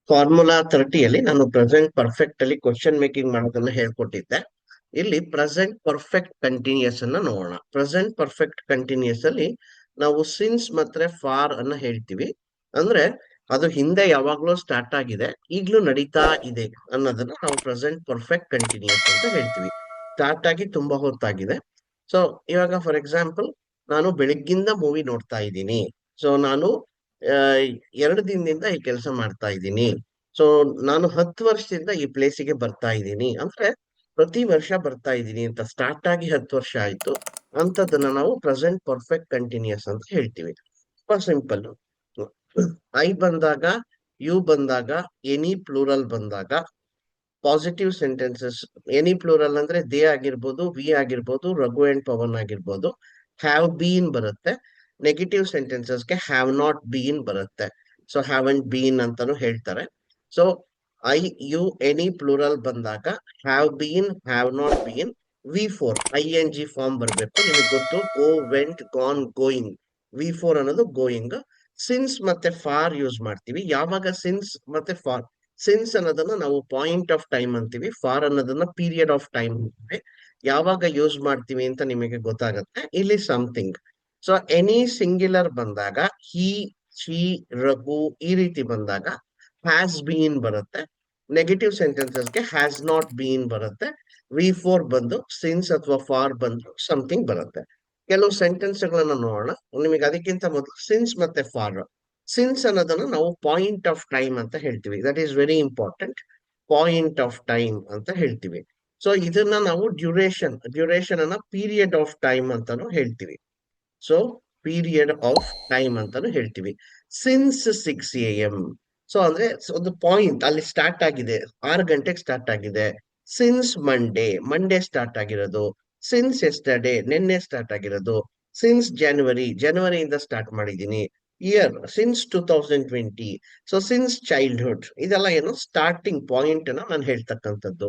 Formula 30 ನಾನು present perfect ಅಲ್ಲಿ question making ಮಾಡೋದನ್ನ ಹೇಳ್ಕೊಟ್ಟಿದ್ದೆ. ಇಲ್ಲಿ ಪ್ರೆಸೆಂಟ್ ಪರ್ಫೆಕ್ಟ್ ಕಂಟಿನ್ಯೂಸ್ ಅನ್ನ ನೋಡೋಣ. ಪ್ರೆಸೆಂಟ್ ಪರ್ಫೆಕ್ಟ್ ಕಂಟಿನ್ಯೂಸ್ ಅಲ್ಲಿ ನಾವು ಸಿನ್ಸ್ ಮತ್ತೆ ಫಾರ್ ಅನ್ನ ಹೇಳ್ತೀವಿ. ಅಂದ್ರೆ ಅದು ಹಿಂದೆ ಯಾವಾಗ್ಲೂ ಸ್ಟಾರ್ಟ್ ಆಗಿದೆ, ಈಗ್ಲೂ ನಡೀತಾ ಇದೆ ಅನ್ನೋದನ್ನ ನಾವು ಪ್ರೆಸೆಂಟ್ ಪರ್ಫೆಕ್ಟ್ ಕಂಟಿನ್ಯೂಸ್ ಅಂತ ಹೇಳ್ತೀವಿ. ಸ್ಟಾರ್ಟ್ ಆಗಿ ತುಂಬಾ ಹೊತ್ತಾಗಿದೆ. ಸೊ ಇವಾಗ ಫಾರ್ ಎಕ್ಸಾಂಪಲ್, ನಾನು ಬೆಳಿಗ್ಗಿಂದ ಮೂವಿ ನೋಡ್ತಾ ಇದ್ದೀನಿ. ಸೊ ನಾನು ಆ, 2 ದಿನದಿಂದ ಈ ಕೆಲಸ ಮಾಡ್ತಾ ಇದ್ದೀನಿ. ಸೊ ನಾನು 10 ವರ್ಷದಿಂದ ಈ ಪ್ಲೇಸಿಗೆ ಬರ್ತಾ ಇದ್ದೀನಿ ಅಂದ್ರೆ ಪ್ರತಿ ವರ್ಷ ಬರ್ತಾ ಇದ್ದೀನಿ ಅಂತ ಸ್ಟಾರ್ಟ್ ಆಗಿ 10 ವರ್ಷ ಆಯ್ತು. ಅಂತದನ್ನ ನಾವು ಪ್ರೆಸೆಂಟ್ ಪರ್ಫೆಕ್ಟ್ ಕಂಟಿನ್ಯೂಸ್ ಅಂತ ಹೇಳ್ತೀವಿ. ತುಂಬಾ ಸಿಂಪಲ್. ಐ ಬಂದಾಗ, ಯು ಬಂದಾಗ, ಎನಿ ಪ್ಲೂರಲ್ ಬಂದಾಗ, ಪಾಸಿಟಿವ್ ಸೆಂಟೆನ್ಸಸ್, ಎನಿ ಪ್ಲೂರಲ್ ಅಂದ್ರೆ ದೇ ಆಗಿರ್ಬೋದು, ವಿ ಆಗಿರ್ಬೋದು, ರಘು ಅಂಡ್ ಪವನ್ ಆಗಿರ್ಬೋದು, ಹ್ಯಾವ್ ಬೀನ್ ಬರುತ್ತೆ. ನೆಗೆಟಿವ್ ಸೆಂಟೆನ್ಸಸ್ಗೆ ಹ್ಯಾವ್ ನಾಟ್ ಬೀನ್ ಬರುತ್ತೆ. ಸೊ ಹ್ಯಾವ್ ಅಂಡ್ ಬೀನ್ ಅಂತಾನು ಹೇಳ್ತಾರೆ. So I, you, any plural ಬಂದಾಗ have been, have not been, ವಿ4 ING ಫಾರ್ಮ್ ಬರಬೇಕು. ನಿಮಗೆ ಗೊತ್ತು, ಗೋ, ವೆಂಟ್, ಗಾನ್, ಗೋಯಿಂಗ್. ವಿ4 ಅನ್ನೋದು ಗೋಯಿಂಗ್. ಸಿನ್ಸ್ ಮತ್ತೆ ಫಾರ್ ಯೂಸ್ ಮಾಡ್ತೀವಿ. ಯಾವಾಗ ಸಿನ್ಸ್ ಮತ್ತೆ ಫಾರ್, ಸಿನ್ಸ್ ಅನ್ನೋದನ್ನ ನಾವು ಪಾಯಿಂಟ್ ಆಫ್ ಟೈಮ್ ಅಂತೀವಿ, ಫಾರ್ ಅನ್ನೋದನ್ನ ಪೀರಿಯಡ್ ಆಫ್ ಟೈಮ್ ಅಂತೀವಿ. ಯಾವಾಗ ಯೂಸ್ ಮಾಡ್ತೀವಿ ಅಂತ ನಿಮಗೆ ಗೊತ್ತಾಗತ್ತೆ ಇಲ್ಲಿ ಸಮಥಿಂಗ್. ಸೊ ಎನಿ ಸಿಂಗ್ಯುಲರ್ ಬಂದಾಗ ಹಿ, ಶಿ, ರಘು ಈ ರೀತಿ ಬಂದಾಗ ಹ್ಯಾಸ್ ಬೀನ್ ಬರುತ್ತೆ. ನೆಗೆಟಿವ್ ಸೆಂಟೆನ್ಸಸ್ಗೆ ಹ್ಯಾಸ್ ನಾಟ್ ಬೀನ್ ಬರುತ್ತೆ. ವಿ4 ಬಂದು ಸಿನ್ಸ್ ಅಥವಾ ಫಾರ್ ಬಂದು ಸಮಥಿಂಗ್ ಬರುತ್ತೆ. ಕೆಲವು ಸೆಂಟೆನ್ಸ್ ಗಳನ್ನ ನೋಡೋಣ. ನಿಮಗೆ ಅದಕ್ಕಿಂತ ಮೊದಲು ಸಿನ್ಸ್ ಮತ್ತೆ ಫಾರ್. ಸಿನ್ಸ್ ಅನ್ನೋದನ್ನ ನಾವು ಪಾಯಿಂಟ್ ಆಫ್ ಟೈಮ್ ಅಂತ ಹೇಳ್ತೀವಿ. That is very important. Point of time ಅಂತ ಹೇಳ್ತೀವಿ. ಸೊ ಇದನ್ನ ನಾವು ಡ್ಯೂರೇಷನ್ ಅನ್ನ ಪೀರಿಯಡ್ ಆಫ್ ಟೈಮ್ ಅಂತಾನು ಹೇಳ್ತೀವಿ. ಸೊ ಪೀರಿಯಡ್ ಆಫ್ ಟೈಮ್ ಅಂತಾನು ಹೇಳ್ತೀವಿ. Since 6 AM. ಸೊ ಅಂದ್ರೆ ಒಂದು ಪಾಯಿಂಟ್ ಅಲ್ಲಿ ಸ್ಟಾರ್ಟ್ ಆಗಿದೆ, 6 ಗಂಟೆಗೆ ಸ್ಟಾರ್ಟ್ ಆಗಿದೆ. ಸಿನ್ಸ್ ಮಂಡೇ, ಮಂಡೇ ಸ್ಟಾರ್ಟ್ ಆಗಿರೋದು. ಸಿನ್ಸ್ ಎಸ್ಟರ್ಡೇ, ನಿನ್ನೆ ಸ್ಟಾರ್ಟ್ ಆಗಿರೋದು. ಸಿನ್ಸ್ ಜನವರಿ, ಜನವರಿಯಿಂದ ಸ್ಟಾರ್ಟ್ ಮಾಡಿದ್ದೀನಿ. Year, since 2020. So since childhood. ಇದೆಲ್ಲ ಏನು ಸ್ಟಾರ್ಟಿಂಗ್ ಪಾಯಿಂಟ್ ಅನ್ನ ನಾನು ಹೇಳ್ತಕ್ಕಂಥದ್ದು.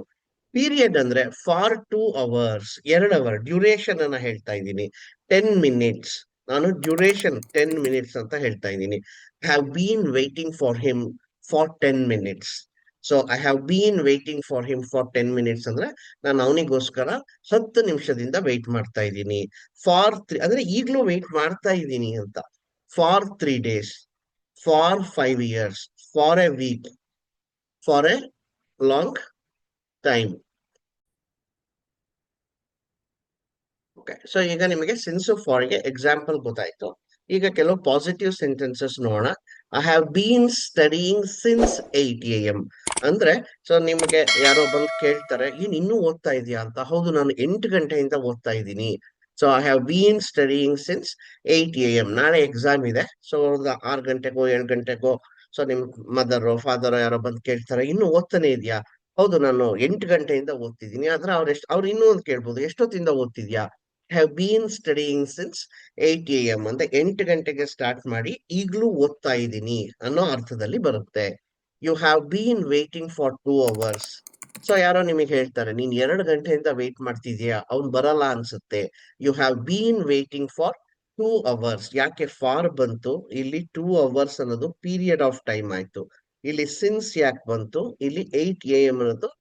ಪೀರಿಯಡ್ ಅಂದ್ರೆ ಫಾರ್ 2 ಅವರ್ಸ್, 2 ಅವರ್ ಡ್ಯೂರೇಷನ್ ಅನ್ನ ಹೇಳ್ತಾ ಇದ್ದೀನಿ. 10 ಮಿನಿಟ್ಸ್, ನಾನು ಡ್ಯೂರೇಷನ್ 10 ಮಿನಿಟ್ಸ್ ಅಂತ ಹೇಳ್ತಾ ಇದ್ದೀನಿ. Have been waiting for him for 10 minutes. So I have been waiting for him for 10 minutes ಅಂದ್ರೆ ನಾನು ಅವನಿಗೋಸ್ಕರ 10 ನಿಮಿಷದಿಂದ ವೇಟ್ ಮಾಡ್ತಾ ಇದ್ದೀನಿ. ಫಾರ್ 3 ಅಂದ್ರೆ ಈಗ್ಲೂ ವೇಟ್ ಮಾಡ್ತಾ ಇದ್ದೀನಿ ಅಂತ. For 3 days, for 5 years, for a week, for a long time. Okay, so ಈಗ ನಿಮಗೆ ಸಿನ್ಸ್ ಫಾರ್ ಗೆ ಎಕ್ಸಾಂಪಲ್ ಗೊತ್ತಾಯ್ತು. ಈಗ ಕೆಲವು ಪಾಸಿಟಿವ್ ಸೆಂಟೆನ್ಸಸ್ ನೋಡೋಣ. I have been studying since 8 AM. ಅಂದ್ರೆ ಸೊ ನಿಮಗೆ ಯಾರೋ ಬಂದು ಕೇಳ್ತಾರೆ, ಇನ್ನೂ ಓದ್ತಾ ಇದೆಯಾ ಅಂತ. ಹೌದು, ನಾನು 8 ಗಂಟೆಯಿಂದ ಓದ್ತಾ ಇದ್ದೀನಿ. So I have been studying since 8 AM. ನಾಳೆ ಎಕ್ಸಾಮ್ ಇದೆ. ಸೊ ಒಂದು 6 ಗಂಟೆಗೋ 7 ಗಂಟೆಗೋ ಸೊ ನಿಮ್ ಮದರ್ ಫಾದರ್ ಯಾರೋ ಬಂದು ಕೇಳ್ತಾರೆ, ಇನ್ನು ಓದ್ತಾನೆ ಇದೆಯಾ. ಹೌದು, ನಾನು 8 ಗಂಟೆಯಿಂದ ಓದ್ತಿದ್ದೀನಿ. ಆದ್ರೆ ಅವ್ರು ಇನ್ನೂ ಒಂದು ಕೇಳ್ಬೋದು, ಎಷ್ಟೊತ್ತಿಂದ ಓದ್ತಿದ್ಯಾ. Have been studying since 8 AM ಅಂದ್ರೆ 8 ಗಂಟೆಗೆ ಸ್ಟಾರ್ಟ್ ಮಾಡಿ ಈಗ್ಲೂ ಓದ್ತಾ ಇದ್ದೀನಿ ಅನ್ನೋ ಅರ್ಥದಲ್ಲಿ ಬರುತ್ತೆ. You have been waiting for 2 hours. So ಯಾರೋ ನಿಮಗೆ ಹೇಳ್ತಾರೆ, ನೀನ್ 2 ಗಂಟೆಯಿಂದ ವೇಟ್ ಮಾಡ್ತಿದ್ಯಾ, ಅವ್ನ್ ಬರಲ್ಲ ಅನ್ಸುತ್ತೆ. You have been waiting for 2 hours. ಯಾಕೆ ಫಾರ್ ಬಂತು ಇಲ್ಲಿ? 2 ಅವರ್ಸ್ ಅನ್ನೋದು ಪೀರಿಯಡ್ ಆಫ್ ಟೈಮ್ ಆಯ್ತು. ಇಲ್ಲಿ ಸಿನ್ಸ್ ಯಾಕೆ ಬಂತು? ಇಲ್ಲಿ 8 AM ಅನ್ನೋದು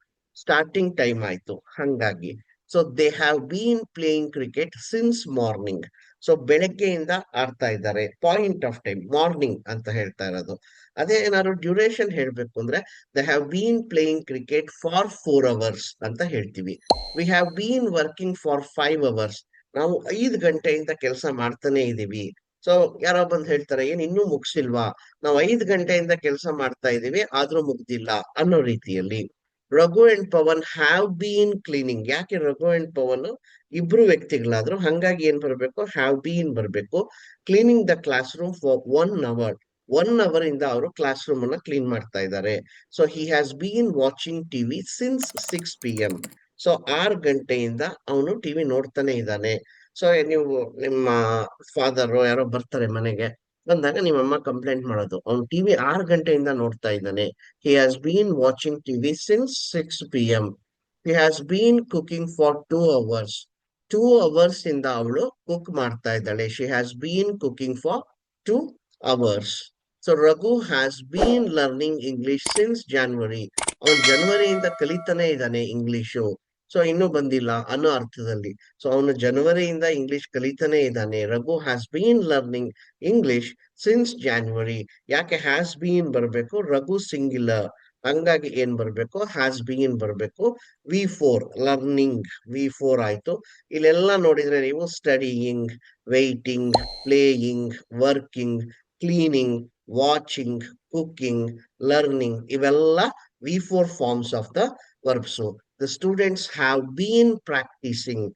ಸ್ಟಾರ್ಟಿಂಗ್ ಟೈಮ್ ಆಯ್ತು. ಹಂಗಾಗಿ so they have been playing cricket since morning. So ಬೆಳಗ್ಗೆಯಿಂದ ಆಡ್ತಾ ಇದ್ದಾರೆ. ಪಾಯಿಂಟ್ ಆಫ್ ಟೈಮ್ ಮಾರ್ನಿಂಗ್ ಅಂತ ಹೇಳ್ತಾ ಇರೋದು. ಅದೇ ಏನಾದ್ರು ಡ್ಯೂರೇಷನ್ ಹೇಳ್ಬೇಕು ಅಂದ್ರೆ they have been playing cricket for 4 hours ಅಂತ ಹೇಳ್ತೀವಿ. We have been working for 5 hours. ನಾವು 5 ಗಂಟೆಯಿಂದ ಕೆಲಸ ಮಾಡ್ತಾನೆ ಇದೀವಿ. ಸೊ ಯಾರೋ ಬಂದು ಹೇಳ್ತಾರೆ, ಇನ್ನೂ ಮುಗಿಸಿಲ್ವಾ, ನಾವು 5 ಗಂಟೆಯಿಂದ ಕೆಲಸ ಮಾಡ್ತಾ ಇದೀವಿ ಆದ್ರೂ ಮುಗ್ದಿಲ್ಲ ಅನ್ನೋ ರೀತಿಯಲ್ಲಿ. Raghu and Pavan have been cleaning. ಯಾಕೆ ರಘು ಅಂಡ್ ಪವನ್ ಇಬ್ರು ವ್ಯಕ್ತಿಗಳಾದ್ರು, ಹಂಗಾಗಿ ಏನ್ ಬರ್ಬೇಕು? ಹ್ಯಾವ್ ಬೀನ್ ಬರ್ಬೇಕು. Cleaning the classroom for 1 hour. 1 hour ಇಂದ ಅವರು ಕ್ಲಾಸ್ ರೂಮ್ ಅನ್ನ ಕ್ಲೀನ್ ಮಾಡ್ತಾ ಇದ್ದಾರೆ. So he has been watching TV since 6 PM. So 6 ಗಂಟೆಯಿಂದ ಅವನು ಟಿವಿ ನೋಡ್ತಾನೆ ಇದ್ದಾನೆ. ಸೊ ನೀವು ನಿಮ್ಮ ಫಾದರ್ ಯಾರೋ ಬರ್ತಾರೆ ಮನೆಗೆ, ಬಂದಾಗ ನಿಮ್ಮಮ್ಮ ಕಂಪ್ಲೇಂಟ್ ಮಾಡೋದು, ಅವ್ನು ಟಿವಿ 6 ಗಂಟೆಯಿಂದ ನೋಡ್ತಾ ಇದ್ದಾನೆ. ಹಿ has been watching TV since 6 PM. He has bean cooking for 2 hours. 2 hours ಇಂದ ಅವಳು ಕುಕ್ ಮಾಡ್ತಾ ಇದ್ದಾಳೆ. She has been cooking for 2 hours. So Raghu has been learning English since January. ಅವನು ಜನವರಿಯಿಂದ ಕಲಿತಾನೆ ಇದ್ದಾನೆ ಇಂಗ್ಲಿಷು. ಸೊ ಇನ್ನೂ ಬಂದಿಲ್ಲ ಅನ್ನೋ ಅರ್ಥದಲ್ಲಿ. ಸೊ ಅವನು ಜನವರಿಯಿಂದ ಇಂಗ್ಲಿಷ್ ಕಲಿತಾನೆ ಇದ್ದಾನೆ. Raghu has been learning English since January. ಯಾಕೆ ಹ್ಯಾಸ್ ಬೀನ್ ಬರಬೇಕು? ರಘು ಸಿಂಗ್ಯುಲರ್, ಹಂಗಾಗಿ ಏನ್ ಬರ್ಬೇಕು? ಹ್ಯಾಸ್ ಬೀನ್ ಬರ್ಬೇಕು. ವಿ4 ಲರ್ನಿಂಗ್, ವಿ4 ಆಯ್ತು. ಇಲ್ಲೆಲ್ಲ ನೋಡಿದ್ರೆ ನೀವು studying, waiting, playing, working, cleaning, watching, cooking, learning, ಇವೆಲ್ಲ ವಿ4 forms of the verbs. The students have been practising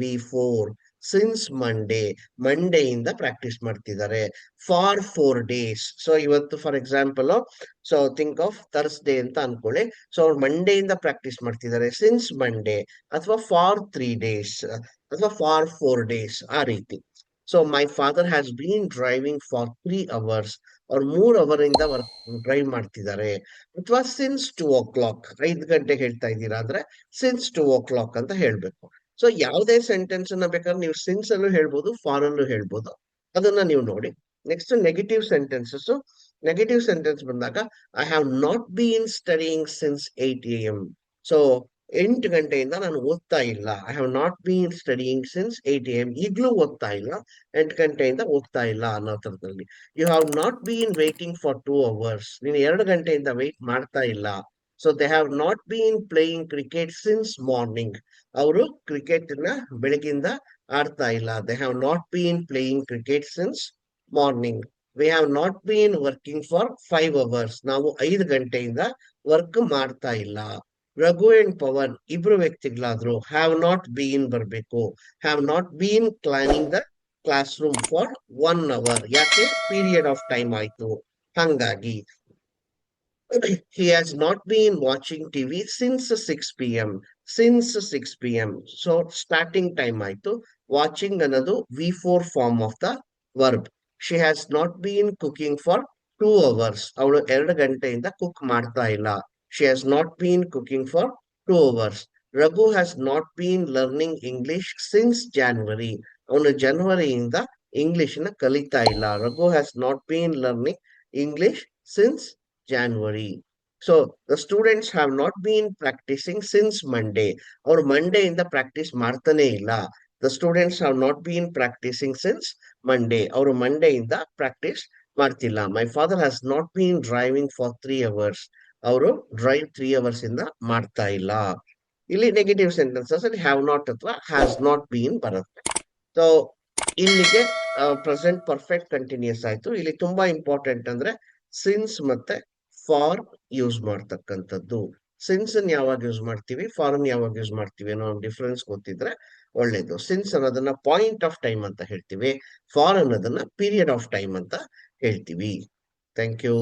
ವಿ4 ಸಿನ್ಸ್ ಮಂಡೇ. ಮಂಡೆಯಿಂದ ಪ್ರಾಕ್ಟೀಸ್ ಮಾಡ್ತಿದ್ದಾರೆ. For 4 days. ಸೊ ಇವತ್ತು for example, so think of Thursday ಅಂತ ಅನ್ಕೊಳ್ಳಿ. ಸೊ ಅವ್ರು ಮಂಡೆಯಿಂದ ಪ್ರಾಕ್ಟೀಸ್ ಮಾಡ್ತಿದ್ದಾರೆ ಸಿನ್ಸ್ ಮಂಡೇ, ಅಥವಾ ಫಾರ್ 3 days, ಅಥವಾ ಫಾರ್ 4 days, ಆ ರೀತಿ. So my father has been driving for 3 hours. ಅವ್ರು 3 ಅವರಿಂದ ಡ್ರೈವ್ ಮಾಡ್ತಿದ್ದಾರೆ. ಅಥವಾ ಸಿನ್ಸ್ 2 o'clock, 5 ಗಂಟೆಗೆ ಹೇಳ್ತಾ ಇದ್ದೀರಾ ಅಂದ್ರೆ ಸಿನ್ಸ್ 2 o'clock ಅಂತ ಹೇಳ್ಬೇಕು. ಸೊ ಯಾವುದೇ ಸೆಂಟೆನ್ಸ್ ಅನ್ನ ಬೇಕಾದ್ರೆ ನೀವು ಸಿನ್ಸ್ ಅಲ್ಲೂ ಹೇಳ್ಬೋದು, ಫಾರ್ ಅಲ್ಲೂ ಹೇಳ್ಬೋದು. ಅದನ್ನ ನೀವು ನೋಡಿ. Next negative sentences. Negative sentence ಬಂದಾಗ I have not been studying since 8 AM. So 8 ಗಂಟೆಯಿಂದ ನಾನು ಓದ್ತಾ ಇಲ್ಲ. I have not been studying since 8 AM. ಈಗ್ಲೂ ಓದ್ತಾ ಇಲ್ಲ, 8 ಗಂಟೆಯಿಂದ ಓದ್ತಾ ಇಲ್ಲ ಅನ್ನೋ ಥರದಲ್ಲಿ. You have not been waiting for 2 hours. ನೀನು 2 ಗಂಟೆಯಿಂದ ವೇಟ್ ಮಾಡ್ತಾ ಇಲ್ಲ. So they have not been playing cricket since morning. ಅವರು ಕ್ರಿಕೆಟ್ ನ ಬೆಳಗಿಂದ ಆಡ್ತಾ ಇಲ್ಲ. They have not been playing cricket since morning. We have not been working for 5 hours. ನಾವು 5 ಗಂಟೆಯಿಂದ ವರ್ಕ್ ಮಾಡ್ತಾ ಇಲ್ಲ. ರಘು ಅಂಡ್ ಪವನ್ ಇಬ್ರು ವ್ಯಕ್ತಿಗಳಾದ್ರು. ಹ್ಯಾವ್ ನಾಟ್ ಬೀನ್ ಬರ್ಬೇಕು. Have not bean cleaning the classroom for 1 hour. ಯಾಕೆ? ಪೀರಿಯಡ್ ಆಫ್ ಟೈಮ್ ಆಯ್ತು, ಹಂಗಾಗಿ. He has not been watching TV since 6 p.m. Since 6 p.m. So starting time ಆಯ್ತು. ವಾಚಿಂಗ್ ಅನ್ನೋದು ವಿ4 form of the verb. She has not been cooking for 2 hours. ಅವಳು 2 ಗಂಟೆಯಿಂದ cook ಮಾಡ್ತಾ ಇಲ್ಲ. She has not been cooking for 2 hours. Raghu has not been learning English since January. ಅವನು ಜನವರಿಯಿಂದ English ನ ಕಲಿತಾ ಇಲ್ಲ. Raghu has not been learning English since January. So the students have not been practicing since Monday. ಅವ್ರು ಮಂಡೆಯಿಂದ practice ಮಾಡ್ತಾನೆ ಇಲ್ಲ. The students have not been practicing since Monday. ಅವರು ಮಂಡೆಯಿಂದ ಪ್ರಾಕ್ಟೀಸ್ ಮಾಡ್ತಿಲ್ಲ. My father has not been driving for 3 hours. ಅವರು drive 3 hours ಇಂದ ಮಾಡ್ತಾ ಇಲ್ಲ. ಇಲ್ಲಿ ನೆಗೆಟಿವ್ ಸೆಂಟೆನ್ಸಸ್ ಅಲ್ಲಿ ಹ್ಯಾವ್ ನಾಟ್ ಅಥವಾ ಹ್ಯಾಸ್ ನಾಟ್ ಬೀನ್ ಬರುತ್ತೆ. ಸೊ ಇಲ್ಲಿಗೆ ಪ್ರೆಸೆಂಟ್ ಪರ್ಫೆಕ್ಟ್ ಕಂಟಿನ್ಯೂಸ್ ಆಯ್ತು. ಇಲ್ಲಿ ತುಂಬಾ ಇಂಪಾರ್ಟೆಂಟ್ ಅಂದ್ರೆ ಸಿನ್ಸ್ ಮತ್ತೆ ಫಾರ್ ಯೂಸ್ ಮಾಡ್ತಕ್ಕಂಥದ್ದು. ಸಿನ್ಸ್ ಅನ್ನು ಯಾವಾಗ ಯೂಸ್ ಮಾಡ್ತೀವಿ, ಫಾರ್ ಯಾವಾಗ ಯೂಸ್ ಮಾಡ್ತೀವಿ ಅನ್ನೋ ಡಿಫ್ರೆನ್ಸ್ ಗೊತ್ತಿದ್ರೆ ಒಳ್ಳೇದು. ಸಿನ್ಸ್ ಅನ್ನೋದನ್ನ ಪಾಯಿಂಟ್ ಆಫ್ ಟೈಮ್ ಅಂತ ಹೇಳ್ತೀವಿ, ಫಾರ್ ಅನ್ನೋದನ್ನ ಪೀರಿಯಡ್ ಆಫ್ ಟೈಮ್ ಅಂತ ಹೇಳ್ತೀವಿ. Thank you.